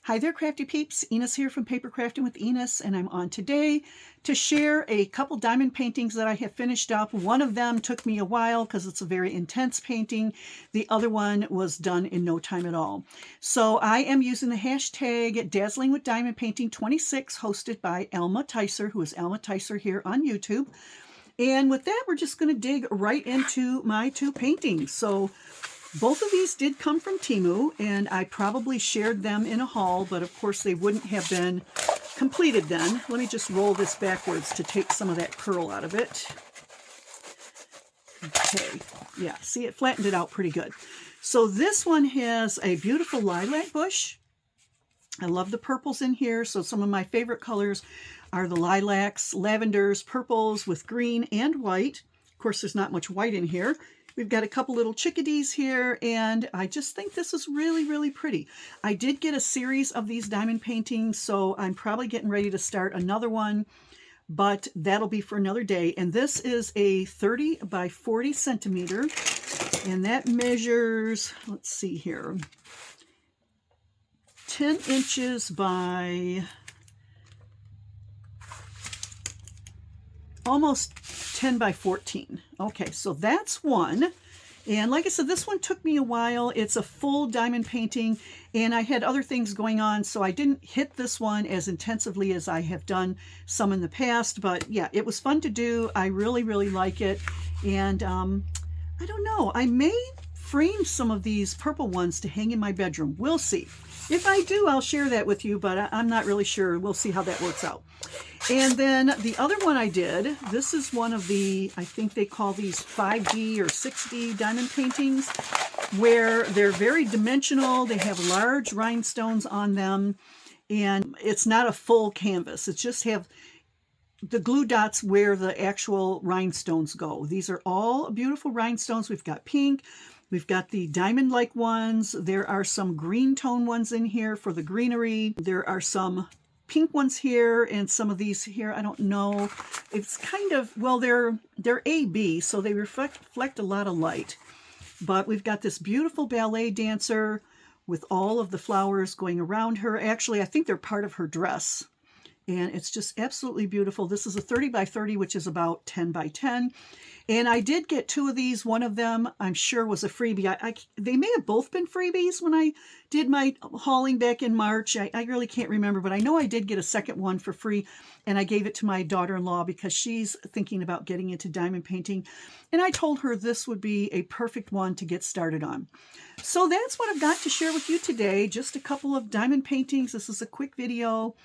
Hi there, crafty peeps. Enis here from Papercrafting with Enis, and I'm on today to share a couple diamond paintings that I have finished up. One of them took me a while because it's a very intense painting. The other one was done in no time at all. So I am using the hashtag Dazzling with Diamond Painting 26, hosted by Alma Ticer, who is Alma Ticer here on YouTube. And with that, we're just going to dig right into my two paintings. So both of these did come from Temu, and I probably shared them in a haul, but of course they wouldn't have been completed then. Let me just roll this backwards to take some of that curl out of it. Okay, yeah, see, it flattened it out pretty good. So this one has a beautiful lilac bush. I love the purples in here, so some of my favorite colors are the lilacs, lavenders, purples with green and white. Of course, there's not much white in here. We've got a couple little chickadees here, and I just think this is really, really pretty. I did get a series of these diamond paintings, so I'm probably getting ready to start another one, but that'll be for another day. And this is a 30 by 40 centimeter, and that measures, let's see here, 10 inches by almost 10 by 14. Okay, so that's one. And like I said, this one took me a while. It's a full diamond painting, and I had other things going on, so I didn't hit this one as intensively as I have done some in the past. But yeah, it was fun to do. I really, really like it. And I don't know, I may frame some of these purple ones to hang in my bedroom. We'll see. If I do, I'll share that with you, but I'm not really sure. We'll see how that works out. And then the other one I did, this is one of the, I think they call these 5D or 6D diamond paintings, where they're very dimensional. They have large rhinestones on them, and it's not a full canvas. It's just have the glue dots where the actual rhinestones go. These are all beautiful rhinestones. We've got pink. We've got the diamond-like ones. There are some green tone ones in here for the greenery. There are some pink ones here, and some of these here, I don't know. It's kind of, well, they're AB, so they reflect a lot of light. But we've got this beautiful ballet dancer with all of the flowers going around her. Actually, I think they're part of her dress. And it's just absolutely beautiful. This is a 30 by 30, which is about 10 by 10. And I did get two of these. One of them, I'm sure, was a freebie. They may have both been freebies when I did my hauling back in March. I really can't remember, but I know I did get a second one for free, and I gave it to my daughter-in-law because she's thinking about getting into diamond painting. And I told her this would be a perfect one to get started on. So that's what I've got to share with you today. Just a couple of diamond paintings. This is a quick video.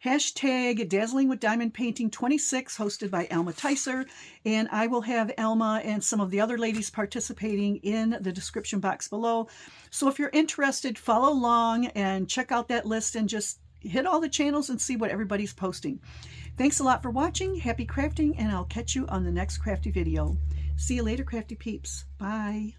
Hashtag Dazzling with Diamond Painting 26, hosted by Alma Ticer, and I will have Alma and some of the other ladies participating in the description box below. So if you're interested, follow along and check out that list and just hit all the channels and see what everybody's posting. Thanks a lot for watching. Happy crafting, and I'll catch you on the next crafty video. See you later, crafty peeps. Bye.